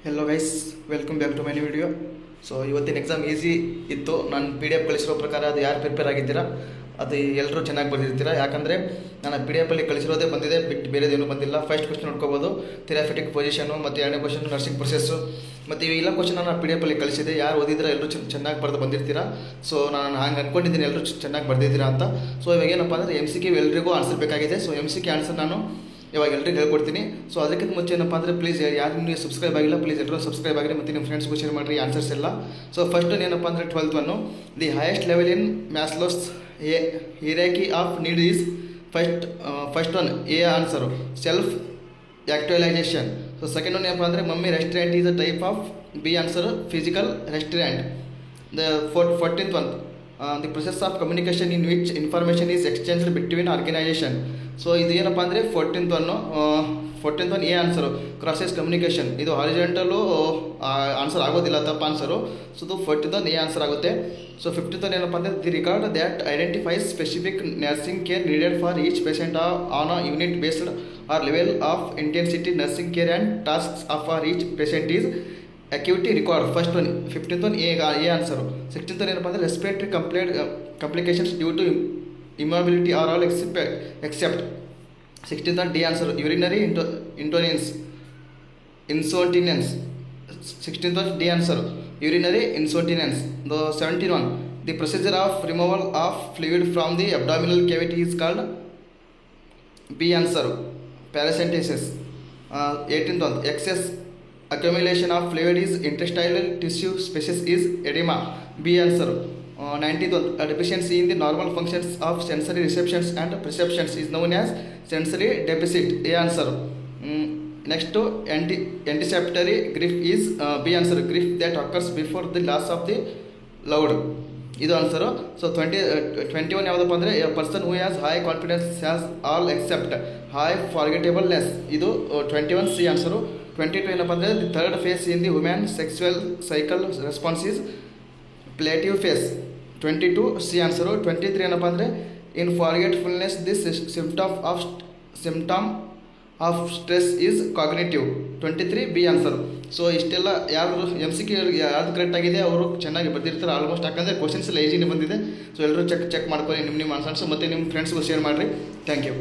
Hello guys, welcome back to my new video. So ಇವತ್ತಿನ exam easy ಇತ್ತು. ನಾನು PDF ಕಳಿಸಿರೋ ಪ್ರಕಾರ ಅದು ಯಾರು ಪ್ರಿಪೇರ್ ಆಗಿದ್ದೀರಾ ಅದು ಎಲ್ಲರೂ ಚೆನ್ನಾಗಿ ಬರೆದಿರ್ತೀರಾ. ಯಾಕಂದರೆ ನಾನು PDF ಅಲ್ಲಿ ಕಳಿಸಿರೋದೇ ಬಂದಿದೆ, ಬಿಟ್ಟು ಬೇರೆದೇನು ಬಂದಿಲ್ಲ. ಫಸ್ಟ್ ಕ್ವಶ್ಚನ್ ನೋಡ್ಕೋಬೋದು, ಥೆರಪಿಟಿಕ್ ಪೊಸಿಷನು, ಮತ್ತು ಎರಡನೇ ಕ್ವಶ್ಚನ್ ನರ್ಸಿಂಗ್ ಪ್ರೊಸೆಸ್ಸು, ಮತ್ತು ಇವೆಲ್ಲ ಕ್ವಶ್ಚನ್ ನಾನು PDF ಅಲ್ಲಿ ಕಳಿಸಿದೆ. ಯಾರು ಓದಿದ್ರೆ ಎಲ್ಲರೂ ಚೆನ್ನಾಗಿ ಬರೆದು ಬಂದಿರ್ತೀರಾ. ಸೊ ನಾನು ಹಂಗೆ ಅಂದ್ಕೊಂಡಿದ್ದೀನಿ ಎಲ್ಲರೂ ಚೆನ್ನಾಗಿ ಬರೆದಿದ್ದೀರಾ ಅಂತ. ಸೊ ಇವಾಗ ಏನಪ್ಪ ಅಂದರೆ MCQ ಎಲ್ಲರಿಗೂ ಆನ್ಸರ್ ಬೇಕಾಗಿದೆ. ಸೊ MCQ ಆನ್ಸರ್ ನಾನು ಇವಾಗ ಎಲ್ರಿಗೂ ಹೇಳ್ಕೊಡ್ತೀನಿ. ಸೊ ಅದಕ್ಕಿಂತ ಮುಂಚೆ ಏನಪ್ಪ ಅಂದರೆ ಪ್ಲೀಸ್ ಯಾರು ನೀವು ಸಬ್ಸ್ಕ್ರೈಬ್ ಆಗಿಲ್ಲ, ಪ್ಲೀಸ್ ಎಲ್ಲರೂ ಸಬ್ಸ್ಕ್ರೈಬ್ ಆಗಿರಿ ಮತ್ತು ನಿಮ್ಮ ಫ್ರೆಂಡ್ಸ್ಗೂ ಶೇರ್ ಮಾಡಿರಿ ಆನ್ಸರ್ಸ್ ಎಲ್ಲ. ಸೊ ಫಸ್ಟ್ ಏನಪ್ಪ ಅಂದರೆ 12th one, the highest level in Maslow's hierarchy of need is first one A answer self actualization. So second one ಏನಪ್ಪ ಅಂದರೆ mummy restraint is a type of B answer physical restraint. The 14th one, the process of communication in which information is exchanged between organization. So ಇದು ಏನಪ್ಪ ಅಂದರೆ 14th one A answer crosses communication. ಇದು ಹಾರಿಜೆಂಟಲು answer ಆಗೋದಿಲ್ಲ, ತಪ್ಪು answer. So ಇದು 14th one A answer ಆಗುತ್ತೆ. So 15th one ಏನಪ್ಪ ಅಂದರೆ the record that identifies specific nursing care needed for each patient on a unit based or level of intensity nursing care and tasks of for each patient is acuity record. First one 15th one A answer. 16th one ಏನಪ್ಪ ಅಂದರೆ respiratory complications due to immobility are all except 16th one D answer urinary incontinence. 16th one D answer urinary incontinence. The 17th one, the procedure of removal of fluid from the abdominal cavity is called B answer paracentesis. 18th one, excess accumulation of fluid is intestinal tissue species is edema. B answer. 19th one, a deficiency in the normal functions of sensory receptions and perceptions is known as sensory deficit. A answer. Next to anticipatory grief is B answer, grief that occurs before the loss of the loved. ಇದು answer. So 21 ಯಾವುದಪ್ಪ ಅಂದರೆ a person who has high confidence has all except high forgettableness. ಇದು 21 C answer. 22 ಏನಪ್ಪ ಅಂದರೆ the third phase in the women sexual cycle response is plateau phase. 22 C answer. 23 ಏನಪ್ಪ ಅಂದರೆ in forgetfulness this symptom of stress is cognitive. 23 B answer. So ಇಷ್ಟೆಲ್ಲ ಯಾರು MCQ ಯಾವುದು correct ಆಗಿದೆ ಅವರು ಚೆನ್ನಾಗಿ ಬರ್ದಿರ್ತಾರೆ ಆಲ್ಮೋಸ್ಟ್. ಯಾಕಂದರೆ ಕ್ವಶನ್ಸ್ ಎಲ್ಲ ಈಸಿನೇ ಬಂದಿದೆ. ಸೊ ಎಲ್ಲರೂ ಚೆಕ್ ಮಾಡ್ಕೊಳ್ಳಿ ನಿಮ್ಮ ಆನ್ಸರ್ಸ್ ಮತ್ತು ನಿಮ್ಮ ಫ್ರೆಂಡ್ಸ್ಗೂ ಶೇರ್ ಮಾಡಿರಿ. Thank you.